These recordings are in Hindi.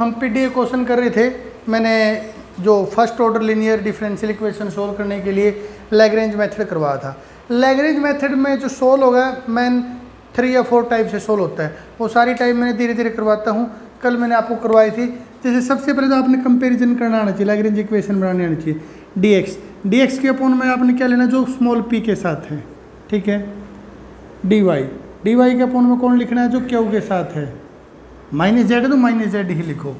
हम पीडीए क्वेश्चन कर रहे थे, मैंने जो first order linear differential equation solve करने के लिए लैग्रेंज मेथड करवाया था। लैग्रेंज मेथड में जो सोल्व होगा मैन 3 या 4 टाइप से सोल्व होता है, वो सारी टाइप मैंने धीरे धीरे करवाता हूँ। कल मैंने आपको करवाई थी। जैसे सबसे पहले तो आपने कंपेरिजन करना आना चाहिए, लैग्रेंज इक्वेशन बनाने आना चाहिए। dx के अपोन में आपने क्या लेना, जो स्मॉल p के साथ है, ठीक है। dy के अपोन में कौन लिखना है, जो q के साथ है। माइनस जेड है तो माइनस जेड ही लिखो,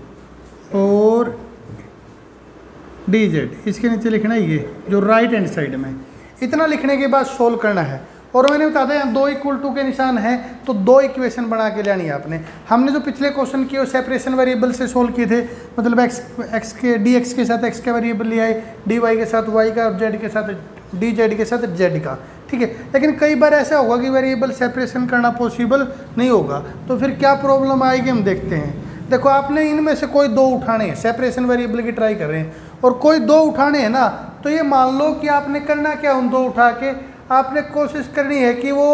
और dz इसके नीचे लिखना है ये जो राइट हैंड साइड में। इतना लिखने के बाद सोल्व करना है। और मैंने बता दें 2 = 2 के निशान है तो 2 इक्वेशन बना के लेनी है आपने। हमने जो पिछले क्वेश्चन किए वो सेपरेशन वेरिएबल से सोल्व किए थे, मतलब x के dx के साथ x का वेरिएबल लिया है, dy के साथ y का, और z के साथ dz के साथ z का, ठीक है। लेकिन कई बार ऐसा होगा कि वेरिएबल सेपरेशन करना पॉसिबल नहीं होगा, तो फिर क्या प्रॉब्लम आएगी हम देखते हैं। देखो आपने इनमें से कोई 2 उठाने हैं, सेपरेशन वेरिएबल की ट्राई कर रहे हैं, और कोई 2 उठाने हैं ना, तो ये मान लो कि आपने करना क्या, उन 2 उठा के आपने कोशिश करनी है कि वो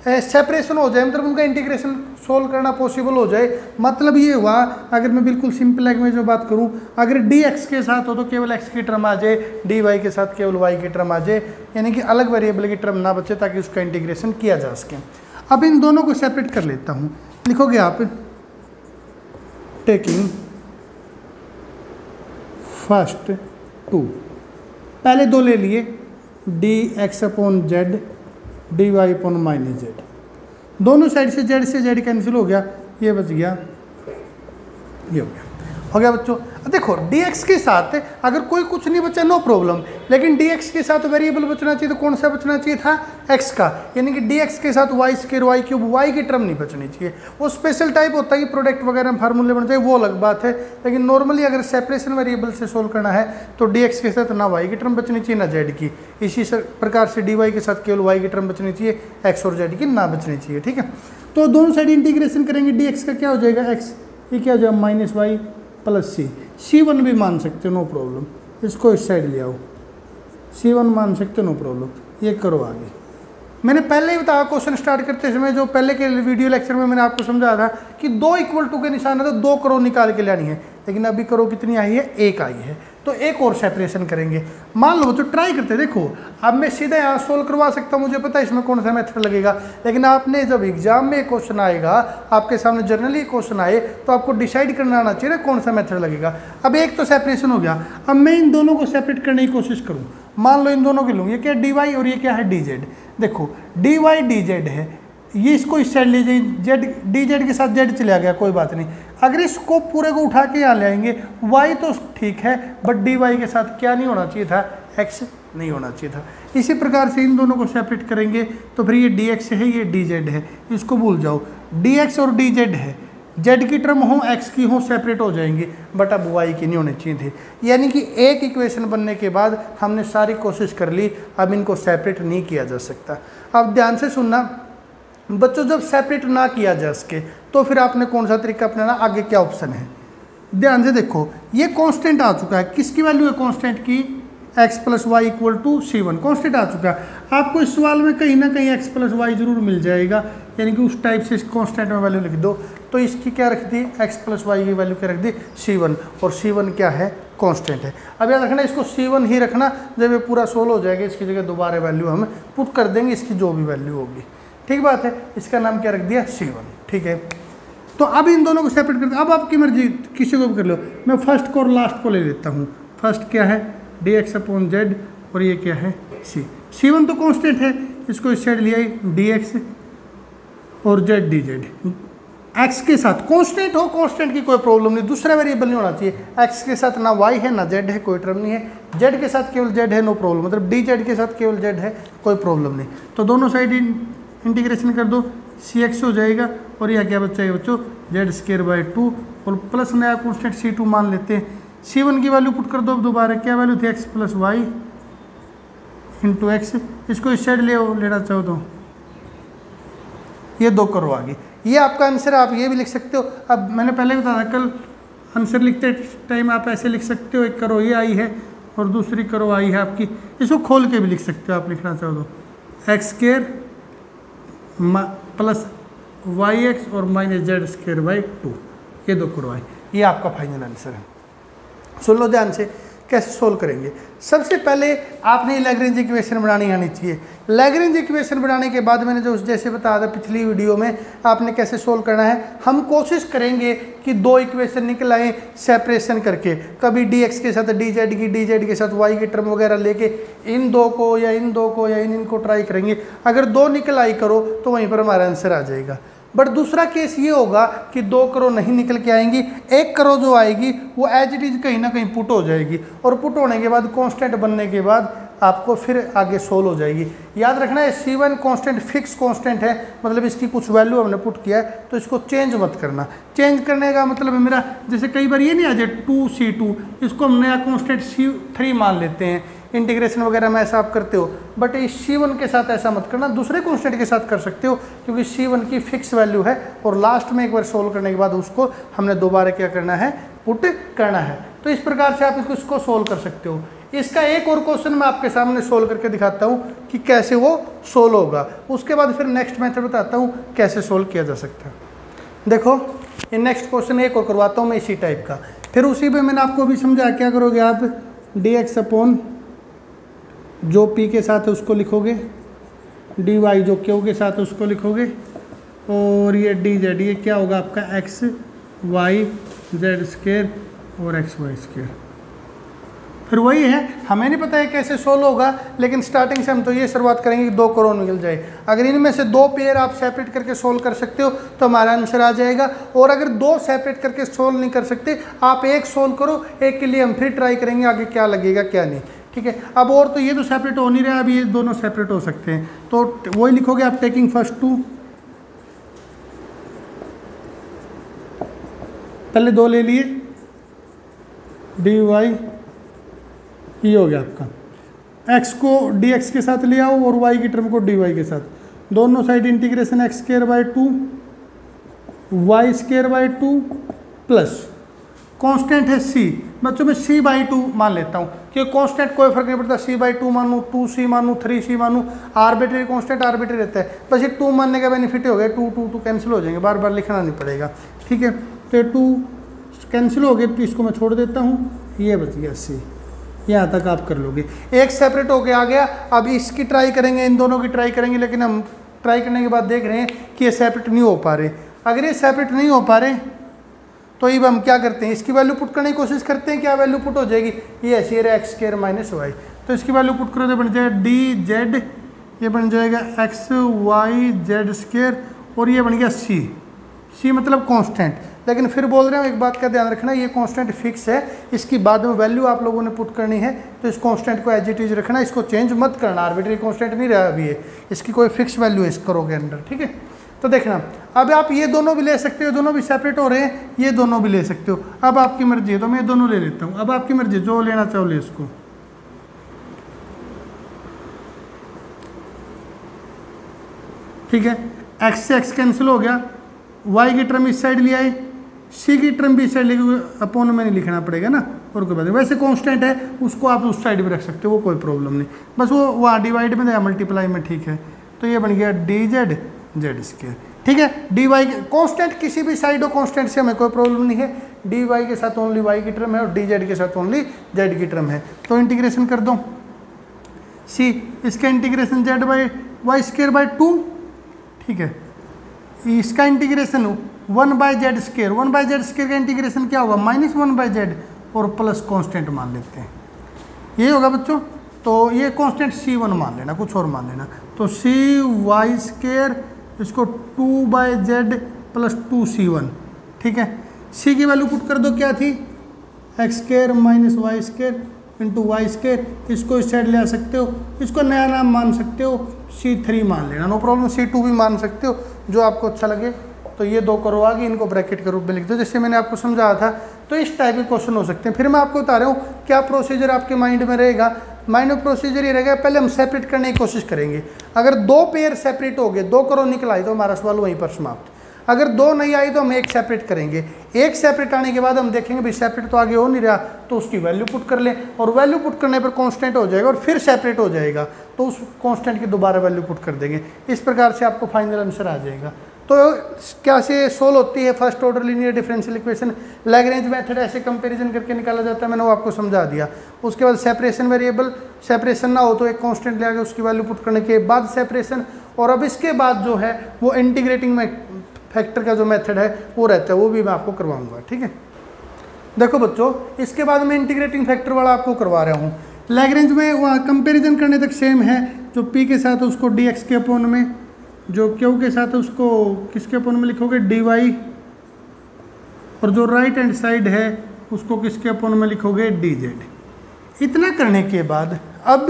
सेपरेशन हो जाए, मतलब उनका इंटीग्रेशन सोल्व करना पॉसिबल हो जाए। मतलब ये हुआ, अगर मैं बिल्कुल सिंपल लैंग्वेज में बात करूं, अगर dx के साथ हो तो केवल x की टर्म आ जाए, dy के साथ केवल y की टर्म आ जाए, यानी कि अलग वेरिएबल की टर्म ना बचे, ताकि उसका इंटीग्रेशन किया जा सके। अब इन दोनों को सेपरेट कर लेता हूँ। लिखोगे आप टेकिंग फर्स्ट 2, पहले 2 ले लिए, dx/z dy/-z, दोनों साइड से z कैंसिल हो गया, ये बच गया, ये हो गया बच्चों। देखो dx के साथ अगर कोई कुछ नहीं बचा नो प्रॉब्लम, लेकिन dx के साथ वेरिएबल बचना चाहिए, तो कौन सा बचना चाहिए था, x का, यानी कि dx के साथ y² y³ y की टर्म नहीं बचनी चाहिए। वो स्पेशल टाइप होता है कि प्रोडक्ट वगैरह में फार्मूले बन जाए, वो अलग बात है। लेकिन नॉर्मली अगर सेपरेशन वेरिएबल से सोल्व करना है तो dx के साथ ना y की टर्म बचनी चाहिए ना z की, इसी प्रकार से dy के साथ केवल y की टर्म बचनी चाहिए, x और z की ना बचनी चाहिए, ठीक है। तो दोनों साइड इंटीग्रेशन करेंगे, dx का क्या हो जाएगा, x, ये क्या हो जाएगा -y + c1 भी मान सकते हो नो प्रॉब्लम, इसको इस साइड ले आओ, c1 मान सकते हो नो प्रॉब्लम, ये करो आगे। मैंने पहले ही बताया क्वेश्चन स्टार्ट करते समय, जो पहले के वीडियो लेक्चर में मैंने आपको समझाया था कि 2 = 2 के निशान है तो 2 करो निकाल के लानी है, लेकिन अभी करो कितनी आई है, 1 आई है, तो एक और सेपरेशन करेंगे। मान लो तो ट्राई करते, देखो अब मैं सीधा यहाँ सोल्व करवा सकता हूँ, मुझे पता है इसमें कौन सा मेथड लगेगा, लेकिन आपने जब एग्जाम में क्वेश्चन आएगा, आपके सामने जनरली क्वेश्चन आए, तो आपको डिसाइड करना आना चाहिए ना कौन सा मेथड लगेगा। अब एक तो सेपरेशन हो गया, अब मैं इन दोनों को सेपरेट करने की कोशिश करूँ। मान लो इन दोनों के लूँ, ये क्या dy और ये क्या है dz। देखो dy dz है, ये इसको इस साइड ले जाइए, dz के साथ z चला गया, कोई बात नहीं। अगर इसको पूरे को उठा के यहाँ ले आएंगे, y तो ठीक है, बट dy के साथ क्या नहीं होना चाहिए था, x नहीं होना चाहिए था। इसी प्रकार से इन दोनों को सेपरेट करेंगे, तो फिर ये dx है, ये dz है, इसको भूल जाओ। dx और dz है, z की टर्म हो x की हो सेपरेट हो जाएंगे, बट अब y की नहीं होने चाहिए थे। यानी कि एक इक्वेशन बनने के बाद हमने सारी कोशिश कर ली, अब इनको सेपरेट नहीं किया जा सकता। अब ध्यान से सुनना बच्चों, जब सेपरेट ना किया जा सके तो फिर आपने कौन सा तरीका अपनाना, आगे क्या ऑप्शन है, ध्यान से देखो। ये कांस्टेंट आ चुका है, किसकी वैल्यू है कांस्टेंट की, x + y = c1 कांस्टेंट आ चुका है। आपको इस सवाल में कहीं ना कहीं x + y जरूर मिल जाएगा, यानी कि उस टाइप से इस कांस्टेंट में वैल्यू लिख दो। तो इसकी क्या रख दी, x + y की वैल्यू क्या रख दी, c1, और c1 क्या है, कांस्टेंट है। अब याद रखना इसको c1 ही रखना, जब ये पूरा सोल्व हो जाएगा इसकी जगह दोबारा वैल्यू हम पुट कर देंगे, इसकी जो भी वैल्यू होगी, ठीक बात है। इसका नाम क्या रख दिया, c1, ठीक है। तो अब इन दोनों को सेपरेट करते, अब आपकी मर्जी, किसी को भी कर लो। मैं फर्स्ट को और लास्ट को ले लेता हूँ। फर्स्ट क्या है, dx/z, और ये क्या है, c1 तो कांस्टेंट है, इसको इस साइड लिया dx और z dz, x के साथ कांस्टेंट हो, कांस्टेंट की कोई प्रॉब्लम नहीं, दूसरा वेरिएबल नहीं होना चाहिए। x के साथ ना y है ना z है, कोई टर्म नहीं है। z के साथ केवल z है, नो प्रॉब्लम, मतलब dz के साथ केवल z है, कोई प्रॉब्लम नहीं। तो दोनों साइड इंटीग्रेशन कर दो, cx हो जाएगा, और यह क्या बच्चा है बच्चों, z²/2, और प्लस नया कांस्टेंट c2 मान लेते हैं। c1 की वैल्यू पुट कर दो, अब दोबारा क्या वैल्यू थी, x + y × x, इसको इस साइड ले लेना चाहो तो ये 2 करो आगे, ये आपका आंसर है। आप ये भी लिख सकते हो। अब मैंने पहले बताया कल, आंसर लिखते टाइम आप ऐसे लिख सकते हो, एक करो ये आई है और दूसरी करो आई है आपकी, इसको खोल के भी लिख सकते हो आप लिखना चाहो तो, x² + yx और -z²/2, ये 2 करो आई। ये आपका फाइनल आंसर है। सुन लो ध्यान से, कैसे सोल्व करेंगे। सबसे पहले आपने लैग्रेंज इक्वेशन बनानी आनी चाहिए। लैग्रेंज इक्वेशन बनाने के बाद मैंने जो जैसे बताया था पिछली वीडियो में, आपने कैसे सोल्व करना है। हम कोशिश करेंगे कि दो इक्वेशन निकल आए सेपरेशन करके, कभी dx के साथ dz की, dz के साथ y की टर्म वगैरह लेके इन दो को या इन दो को या इनको ट्राई करेंगे। अगर दो निकल आई करो तो वहीं पर हमारा आंसर आ जाएगा। बट दूसरा केस ये होगा कि 2 करो नहीं निकल के आएंगी, 1 करो जो आएगी वो एज इट इज कहीं ना कहीं पुट हो जाएगी, और पुट होने के बाद कांस्टेंट बनने के बाद आपको फिर आगे सोल्व हो जाएगी। याद रखना है C1 कांस्टेंट फिक्स कांस्टेंट है, मतलब इसकी कुछ वैल्यू हमने पुट किया है तो इसको चेंज मत करना। चेंज करने का मतलब है मेरा, जैसे कई बार ये नहीं आ जाए 2C2, इसको हम नया कांस्टेंट C3 मान लेते हैं, इंटीग्रेशन वगैरह में ऐसा आप करते हो। बट इस C1 के साथ ऐसा मत करना, दूसरे कांस्टेंट के साथ कर सकते हो, क्योंकि C1 की फिक्स वैल्यू है और लास्ट में एक बार सोल्व करने के बाद उसको हमने दोबारा क्या करना है, पुट करना है। तो इस प्रकार से आप इसको सोल्व कर सकते हो। इसका एक और क्वेश्चन मैं आपके सामने सोल्व करके दिखाता हूँ कि कैसे वो सोल्व होगा, उसके बाद फिर नेक्स्ट मेथड बताता हूँ कैसे सोल्व किया जा सकता है। देखो ये नेक्स्ट क्वेश्चन एक और करवाता हूँ मैं इसी टाइप का, फिर उसी पे मैंने आपको भी समझा क्या करोगे आप, dx अपॉन जो p के साथ है उसको लिखोगे, dy जो q के साथ है उसको लिखोगे, और ये dz ये क्या होगा आपका x y z स्क्वायर और x y स्क्वायर। फिर वही है, हमें नहीं पता है कैसे सोल्व होगा, लेकिन स्टार्टिंग से हम तो ये शुरुआत करेंगे कि 2 करोड़ निकल जाए। अगर इनमें से 2 पेयर आप सेपरेट करके सोल्व कर सकते हो तो हमारा आंसर आ जाएगा, और अगर 2 सेपरेट करके सोल्व नहीं कर सकते, आप एक सोल्व करो, एक के लिए हम फिर ट्राई करेंगे आगे क्या लगेगा क्या नहीं। ठीक है, अब और तो ये तो सेपरेट हो नहीं रहा, अब ये दोनों सेपरेट हो सकते हैं, तो वही लिखोगे आप, टेकिंग फर्स्ट 2, पहले 2 ले लिए, dy ये हो गया आपका, x को dx के साथ ले आओ और y की टर्म को dy के साथ, दोनों side integration x square by 2 y square by 2 plus constant है c, बच्चों में c बाई 2 मान लेता हूँ, क्योंकि कांस्टेंट कोई फर्क नहीं पड़ता, c बाई 2 मानूँ, 2c मानूँ, 3c मानूँ, आर्बिट्री कांस्टेंट आर्बिट्री रहता है, बस ये 2 मानने का बेनिफिट हो गया, 2 कैंसिल हो जाएंगे, बार बार लिखना नहीं पड़ेगा। ठीक है, तो 2 कैंसिल हो गए तो इसको मैं छोड़ देता हूँ, ये बच गया c, यहाँ तक आप कर लोगे। एक सेपरेट होके आ गया, अब इसकी ट्राई करेंगे, इन दोनों की ट्राई करेंगे, लेकिन हम ट्राई करने के बाद देख रहे हैं कि ये सेपरेट नहीं हो पा रहे। अगर ये सेपरेट नहीं हो पा रहे तो अब हम क्या करते हैं, इसकी वैल्यू पुट करने की कोशिश करते हैं, क्या वैल्यू पुट हो जाएगी, ये ऐसी है एक्स स्क्वायर माइनस वाई, तो इसकी वैल्यू पुट करो तो बन जाएगा डी जेड, ये बन जाएगा एक्स वाई जेड स्क्वायर, और ये बन गया सी मतलब कांस्टेंट। लेकिन फिर बोल रहे हैं एक बात का ध्यान रखना, ये कांस्टेंट फिक्स है, इसकी बाद में वैल्यू आप लोगों ने पुट करनी है, तो इस कांस्टेंट को एज इट इज रखना, इसको चेंज मत करना, आर्बिट्री कांस्टेंट नहीं रहा अभी ये, इसकी कोई फिक्स वैल्यू है इस करोगे अंदर। ठीक है, तो देखना अब आप ये दोनों भी ले सकते हो, दोनों भी सेपरेट हो रहे हैं, ये दोनों भी ले सकते हो, अब आपकी मर्जी है, तो मैं दोनों ले लेता हूँ, अब आपकी मर्जी, जो लेना चाहो ले इसको। ठीक है, एक्स से एक्स कैंसिल हो गया, वाई की टर्म इस साइड ले आए, सी की टर्म भी इस साइड लेके, अपॉन में नहीं लिखना पड़ेगा ना, और कोई बात नहीं, वैसे कांस्टेंट है उसको आप उस साइड भी रख सकते हो, वो कोई प्रॉब्लम नहीं, बस वो वहाँ डिवाइड में या मल्टीप्लाई में। ठीक है, तो ये बन गया डी जेड जेड स्क्वायर। ठीक है, डी वाई कांस्टेंट किसी भी साइड हो, कांस्टेंट से हमें कोई प्रॉब्लम नहीं है, डी वाई के साथ ओनली वाई की टर्म है और डी जेड के साथ ओनली जेड की टर्म है, तो इंटीग्रेशन कर दो, सी इसका integration Z by Y square by 2। ठीक है, इसका integration 1 by Z square, 1 by Z square का इंटीग्रेशन क्या होगा, -1 बाई जेड, और प्लस कांस्टेंट मान लेते हैं, ये होगा बच्चों। तो ये कांस्टेंट C1 मान लेना, कुछ और मान लेना, तो सी वाई स्क्वायर, इसको 2 बाई जेड प्लस 2C1। ठीक है, सी की वैल्यू पुट कर दो, क्या थी, X square minus Y square into Y square, इसको इस साइड ले आ सकते हो, इसको नया नाम मान सकते हो, C3 मान लेना, नो प्रॉब्लम, C2 भी मान सकते हो, जो आपको अच्छा लगे। तो ये 2 करो आगे, इनको ब्रैकेट के रूप में लिख दो, जैसे मैंने आपको समझाया था। तो इस टाइप के क्वेश्चन हो सकते हैं। फिर मैं आपको बता रहा हूँ क्या प्रोसीजर आपके माइंड में रहेगा। माइंड में प्रोसीजर ये रहेगा, पहले हम सेपरेट करने की कोशिश करेंगे, अगर 2 पेयर सेपरेट हो गए, 2 करो निकल आई तो हमारा सवाल वहीं पर समाप्त। अगर 2 नहीं आई तो हम एक सेपरेट करेंगे, एक सेपरेट आने के बाद हम देखेंगे भाई सेपरेट तो आगे हो नहीं रहा, तो उसकी वैल्यू पुट कर लें, और वैल्यू पुट करने पर कांस्टेंट हो जाएगा और फिर सेपरेट हो जाएगा, तो उस कांस्टेंट की दोबारा वैल्यू पुट कर देंगे। इस प्रकार से आपको फाइनल आंसर आ जाएगा। तो क्या से सोल्व होती है first order linear differential equation. Lagrange method ऐसे कंपैरिजन करके निकाला जाता है, मैंने वो आपको समझा दिया। उसके बाद सेपरेशन वेरिएबल, सेपरेशन ना हो तो एक कांस्टेंट ले आके उसकी वैल्यू पुट करने के बाद सेपरेशन, और अब इसके बाद जो है वो इंटीग्रेटिंग फैक्टर का जो मेथड है वो रहता है, वो भी मैं आपको करवाऊंगा। ठीक है, देखो बच्चों इसके बाद मैं इंटीग्रेटिंग फैक्टर वाला आपको करवा रहा हूँ। लैग्रेंज में वहाँ कंपेरिजन करने तक सेम है, जो p के साथ है उसको dx के अपोन में, जो q के साथ है उसको किसके अपोन में लिखोगे dy, और जो राइट हैंड साइड है उसको किसके अपोन में लिखोगे dz। इतना करने के बाद अब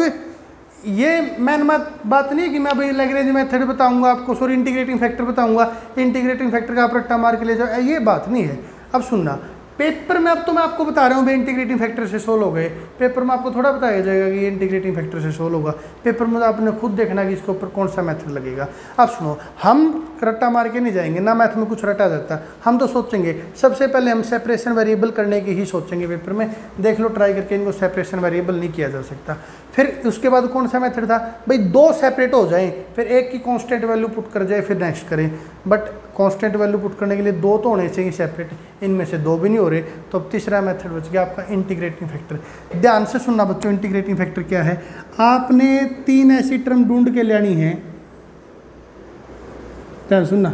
ये मैन बात नहीं है कि मैं भाई लैग्रेंज मेथड बताऊंगा आपको, सॉरी इंटीग्रेटिंग फैक्टर बताऊंगा, इंटीग्रेटिंग फैक्टर का आप रट्टा मार के ले जाओ, ये बात नहीं है। अब सुनना, पेपर में अब तो मैं आपको बता रहा हूँ भाई इंटीग्रेटिंग फैक्टर से सोल्व हो गए, पेपर में आपको थोड़ा बताया जाएगा कि ये इंटीग्रेटिंग फैक्टर से सोल्व होगा, पेपर में तो आपने खुद देखना कि इसके ऊपर कौन सा मेथड लगेगा। अब सुनो, हम रट्टा मार के नहीं जाएंगे ना, मैथ में कुछ रटा जाता, हम तो सोचेंगे सबसे पहले हम सेपरेशन वेरिएबल करने की ही सोचेंगे पेपर में। देख लो ट्राई करके, इनको सेपरेशन वेरिएबल नहीं किया जा सकता। फिर उसके बाद कौन सा मेथड था भाई, दो सेपरेट हो जाएं, फिर एक की कांस्टेंट वैल्यू पुट कर जाए, फिर नेक्स्ट करें। बट कांस्टेंट वैल्यू पुट करने के लिए दो तो होने चाहिए सेपरेट, इनमें से दो भी नहीं हो रहे, तो अब तीसरा मेथड बच गया आपका इंटीग्रेटिंग फैक्टर। ध्यान से सुनना बच्चों, इंटीग्रेटिंग फैक्टर क्या है। आपने तीन ऐसी टर्म ढूंढ के लेनी है, ध्यान सुनना,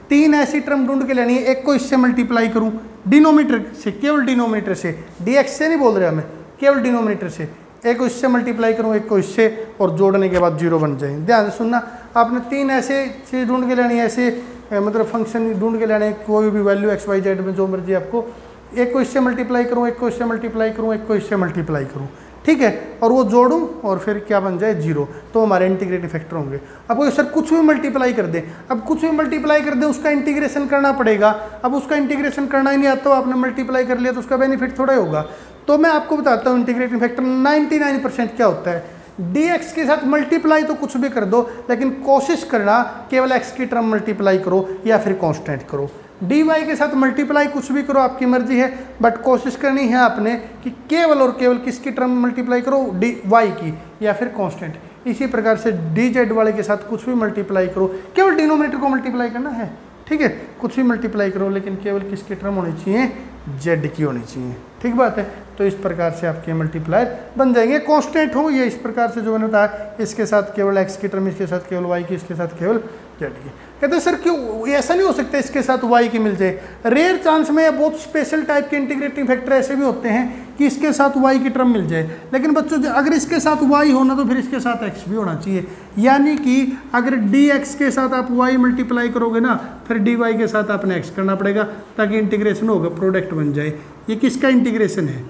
तीन ऐसी टर्म ढूंढ के लेनी है। एक को इससे मल्टीप्लाई करूं डिनोमिनेटर से, केवल डिनोमिनेटर से, डीएक्स से नहीं बोल रहा मैं, केवल डिनोमिनेटर से। एक को इससे मल्टीप्लाई करूं, एक को इससे, और जोड़ने के बाद जीरो बन जाए। ध्यान से सुनना, आपने तीन ऐसे चीज़ ढूंढ के लेनी है, ऐसे मतलब फंक्शन ढूंढ के लेने, कोई भी वैल्यू एक्स वाई जेड में जो मर्जी आपको। एक को इससे मल्टीप्लाई करूं, एक को इससे मल्टीप्लाई करूं, एक को इससे मल्टीप्लाई करूं, ठीक है, और वो जोड़ूं और फिर क्या बन जाए जीरो, तो हमारे इंटीग्रेटिंग फैक्टर होंगे। अब कोई सर कुछ भी मल्टीप्लाई कर दे, अब कुछ भी मल्टीप्लाई कर दे उसका इंटीग्रेशन करना पड़ेगा। अब उसका इंटीग्रेशन करना ही नहीं आता, तो आपने मल्टीप्लाई कर लिया तो उसका बेनिफिट थोड़ा ही होगा। तो मैं आपको बताता हूँ इंटीग्रेटिंग फैक्टर 99% क्या होता है। dx के साथ मल्टीप्लाई तो कुछ भी कर दो, लेकिन कोशिश करना केवल x की टर्म मल्टीप्लाई करो या फिर कांस्टेंट करो। dy के साथ मल्टीप्लाई कुछ भी करो, आपकी मर्जी है, बट कोशिश करनी है आपने कि केवल और केवल किसकी टर्म मल्टीप्लाई करो, y की या फिर कांस्टेंट। इसी प्रकार से dz वाले के साथ कुछ भी मल्टीप्लाई करो, केवल डिनोमिनेटर को मल्टीप्लाई करना है, ठीक है, कुछ भी मल्टीप्लाई करो, लेकिन केवल किसकी टर्म होनी चाहिए, z की होनी चाहिए, ठीक बात है। तो इस प्रकार से आपके मल्टीप्लायर बन जाएंगे, कांस्टेंट हो ये इस प्रकार से जो मैंने बताया, इसके साथ केवल x की टर्म, इसके साथ केवल y की, इसके साथ केवल z की। कहते हैं सर क्यों ऐसा नहीं हो सकता इसके साथ y की मिल जाए। रेयर चांस में बहुत स्पेशल टाइप के इंटीग्रेटिंग फैक्टर ऐसे भी होते हैं कि इसके साथ y की टर्म मिल जाए, लेकिन बच्चों अगर इसके साथ y होना तो फिर इसके साथ x भी होना चाहिए। यानी कि अगर dx के साथ आप y मल्टीप्लाई करोगे ना, फिर dy के साथ आपने x करना पड़ेगा ताकि इंटीग्रेशन होगा, प्रोडक्ट बन जाए। ये किसका इंटीग्रेशन है,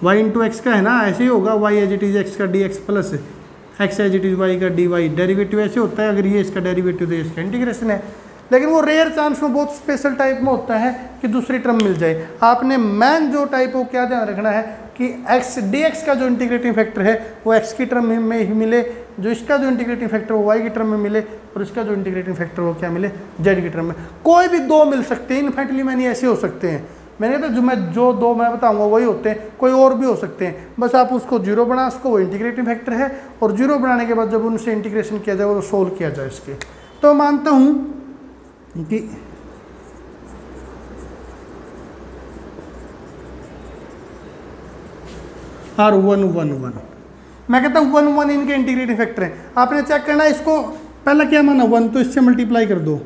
y इंटू एक्स का है ना, ऐसे ही होगा, y as it is X का dx plus x as it is y का dy, डेरिवेटिव ऐसे होता है। अगर ये इसका डेरिवेटिव तो इसका इंटीग्रेशन है, लेकिन वो रेयर चांस में बहुत स्पेशल टाइप में होता है कि दूसरी टर्म मिल जाए। आपने मैन जो टाइप हो क्या ध्यान रखना है कि x dx का जो इंटीग्रेटिंग फैक्टर है वो x की टर्म में ही मिले, जो इसका जो इंटीग्रेटिंग फैक्टर वो y की टर्म में मिले, और इसका जो इंटीग्रेटिंग फैक्टर वो क्या मिले, z की टर्म में। कोई भी दो मिल सकते हैं, इनफैक्टली मैंने ऐसे हो सकते हैं, मैंने कहा जो दो मैं बताऊंगा वही होते हैं, कोई और भी हो सकते हैं, बस आप उसको जीरो बना, उसको वो इंटीग्रेटिंग फैक्टर है, और जीरो बनाने के बाद जब उनसे इंटीग्रेशन किया जाए वो सोल्व किया जाए इसके। तो मानता हूँ कि R1 मैं कहता हूँ 1 इनके इंटीग्रेटिंग फैक्टर हैं। आपने चेक करना है इसको, पहला क्या माना 1, तो इससे मल्टीप्लाई कर दो,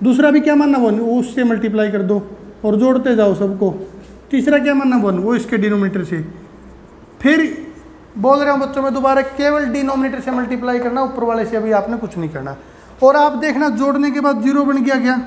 दूसरा भी क्या माना 1, वो उससे मल्टीप्लाई कर दो और जोड़ते जाओ सबको, तीसरा क्या माना 1, वो इसके डिनोमिनेटर से। फिर बोल रहा हूँ बच्चों में दोबारा केवल डिनोमिनेटर से मल्टीप्लाई करना, ऊपर वाले से अभी आपने कुछ नहीं करना। और आप देखना जोड़ने के बाद जीरो बन गया क्या,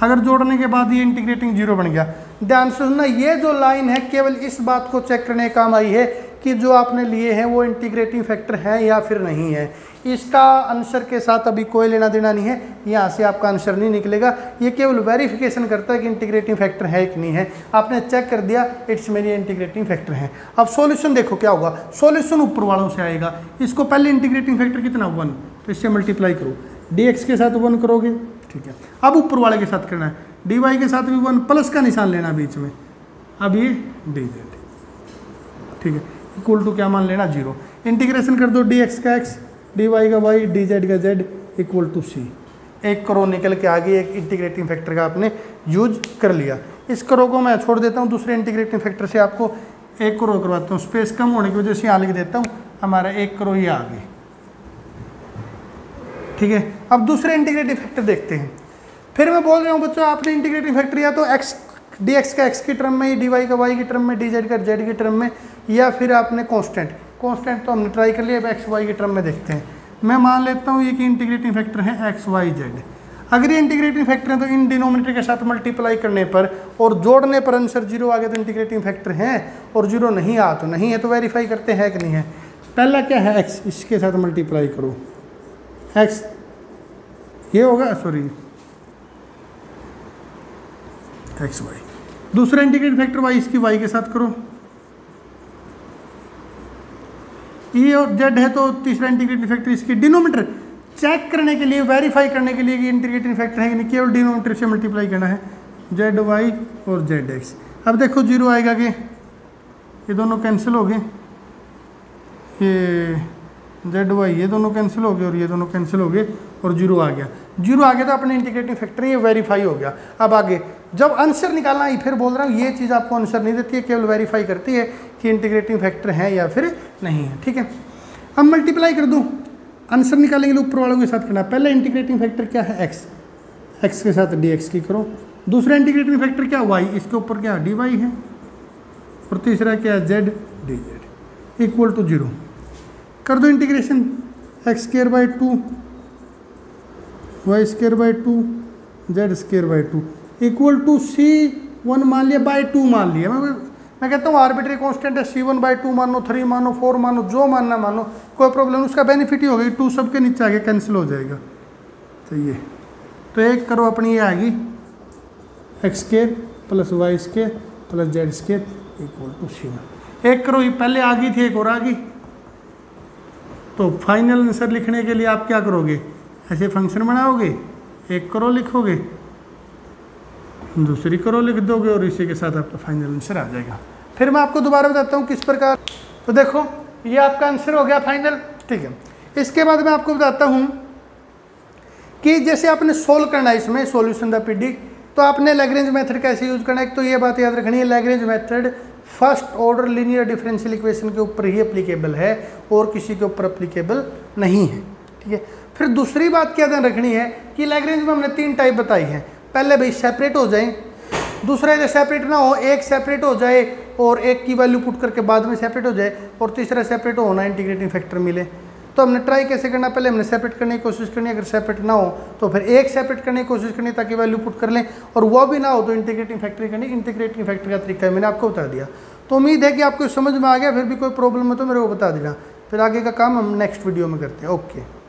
अगर जोड़ने के बाद ये इंटीग्रेटिंग जीरो बन गया। ध्यान से सुनना, ये जो लाइन है केवल इस बात को चेक करने का काम आई है कि जो आपने लिए हैं वो इंटीग्रेटिंग फैक्टर है या फिर नहीं है। इसका आंसर के साथ अभी कोई लेना देना नहीं है, यहाँ से आपका आंसर नहीं निकलेगा। ये केवल वेरिफिकेशन करता है कि इंटीग्रेटिंग फैक्टर है कि नहीं है। आपने चेक कर दिया, इट्स मेरी इंटीग्रेटिंग फैक्टर है। अब सॉल्यूशन देखो क्या होगा, सॉल्यूशन ऊपर वालों से आएगा। इसको पहले इंटीग्रेटिंग फैक्टर कितना 1, तो इससे मल्टीप्लाई करो, dx के साथ 1 करोगे, ठीक है। अब ऊपर वाले के साथ करना है, dy के साथ भी 1, प्लस का निशान लेना बीच में, अब ये dz, ठीक है, इक्वल टू क्या मान लेना 0। इंटीग्रेशन कर दो dx का x, dy का y, dz का z, इक्वल टू सी। एक करो निकल के आ गई, एक इंटीग्रेटिंग फैक्टर का आपने यूज कर लिया। इस करो को मैं छोड़ देता हूँ, दूसरे इंटीग्रेटिंग फैक्टर से आपको एक करो करवाता हूँ। स्पेस कम होने की वजह से यहाँ लिख देता हूँ, हमारा एक करो ये आ गई। ठीक है, अब दूसरे इंटीग्रेटिंग फैक्टर देखते हैं। फिर मैं बोल रहा हूँ बच्चों, आपने इंटीग्रेटिंग फैक्टर या तो एक्स डी एक्स का एक्स की टर्म में, डी वाई का वाई की टर्म में, डी जेड का जेड की टर्म में, या फिर आपने कांस्टेंट तो हमने ट्राई कर लिया, अब एक्स वाई की टर्म में देखते हैं। मैं मान लेता हूँ ये कि इंटीग्रेटिंग फैक्टर है एक्स वाई जेड। अगर ये इंटीग्रेटिंग फैक्टर है तो इन डिनोमिनेटर के साथ मल्टीप्लाई करने पर और जोड़ने पर आंसर जीरो आ गया तो इंटीग्रेटिंग फैक्टर है, और जीरो नहीं आ तो नहीं है। तो वेरीफाई करते हैं कि नहीं है। पहला क्या है, एक्स, इसके साथ मल्टीप्लाई करो, एक्स ये होगा, सॉरी एक्स वाई। दूसरा इंटीग्रेटिंग फैक्टर वाई, इसकी वाई के साथ करो। ई और जेड है तो तीसरा इंटीग्रेटिंग फैक्टर इसकी डिनोमिनेटर चेक करने के लिए, वेरीफाई करने के लिए कि इंटीग्रेटिंग फैक्टर है कि नहीं, केवल डिनोमिनेटर से मल्टीप्लाई करना है, जेड वाई और जेड एक्स। अब देखो जीरो आएगा कि ये दोनों कैंसिल हो गए, ये जेड वाई ये दोनों कैंसिल हो गए और ये दोनों कैंसिल हो गए और जीरो आ गया। जीरो आ गया तो अपने इंटीग्रेटिंग फैक्टर ये वेरीफाई हो गया। अब आगे जब आंसर निकालना है, फिर बोल रहा हूँ ये चीज़ आपको आंसर नहीं देती है, केवल वेरीफाई करती है कि इंटीग्रेटिंग फैक्टर है या फिर नहीं है। ठीक है, अब मल्टीप्लाई कर दूँ, आंसर निकालेंगे ऊपर वालों के साथ करना। पहले इंटीग्रेटिंग फैक्टर क्या है, एक्स, एक्स के साथ डी एक्स की करो। दूसरा इंटीग्रेटिंग फैक्टर क्या, वाई, इसके ऊपर क्या डी वाई है, और तीसरा क्या है, Z D Z equal to zero. कर दो integration, X square by 2 Y square by 2 Z square by 2 equal to C 1 मान लिया बाई 2 मान लिया। मैं कहता हूँ आर्बिट्री कांस्टेंट है, C1 बाई 2 मानो, 3 मानो, 4 मानो, जो मानना मानो, कोई प्रॉब्लम नहीं। उसका बेनिफिट ही होगा, 2 सबके नीचे आगे कैंसिल हो जाएगा। तो ये तो एक करो अपनी ये आएगी X square plus Y square plus Z square equal to C1। एक करो ये पहले आ गई थी, एक और आ गई। तो फाइनल आंसर लिखने के लिए आप क्या करोगे, ऐसे फंक्शन बनाओगे, एक करो लिखोगे, दूसरी करो लिख दोगे और इसी के साथ आपका फाइनल आंसर आ जाएगा। फिर मैं आपको दोबारा बताता हूँ किस प्रकार। तो देखो ये आपका आंसर हो गया फाइनल। ठीक है, इसके बाद मैं आपको बताता हूँ कि जैसे आपने सोल्व करना है इसमें सॉल्यूशन द पीडी, तो आपने लैग्रेंज मेथड कैसे यूज करना है। एक तो ये बात याद रखनी है, Lagrange method first order linear differential equation के ऊपर ही एप्लीकेबल है और किसी के ऊपर एप्लीकेबल नहीं है। ठीक है, फिर दूसरी बात क्या ध्यान रखनी है कि लैग्रेंज में हमने 3 टाइप बताई हैं। पहले भाई सेपरेट हो जाए, दूसरा इधर सेपरेट ना हो, एक सेपरेट हो जाए और एक की वैल्यू पुट करके बाद में सेपरेट हो जाए, और तीसरा सेपरेट होना इंटीग्रेटिंग फैक्टर मिले। तो हमने ट्राई कैसे करना, पहले हमने सेपरेट करने की कोशिश करनी है, अगर सेपरेट ना हो तो फिर एक सेपरेट करने की कोशिश करनी ताकि वैल्यू पुट कर लें, और वो भी ना हो तो इंटीग्रेटिंग फैक्टर करनी। इंटीग्रेटिंग फैक्टर का तरीका मैंने आपको बता दिया। तो उम्मीद है कि आपको समझ में आ गया। फिर भी कोई प्रॉब्लम हो तो मेरे को बता देना, फिर आगे का काम हम नेक्स्ट वीडियो में करते हैं। ओके।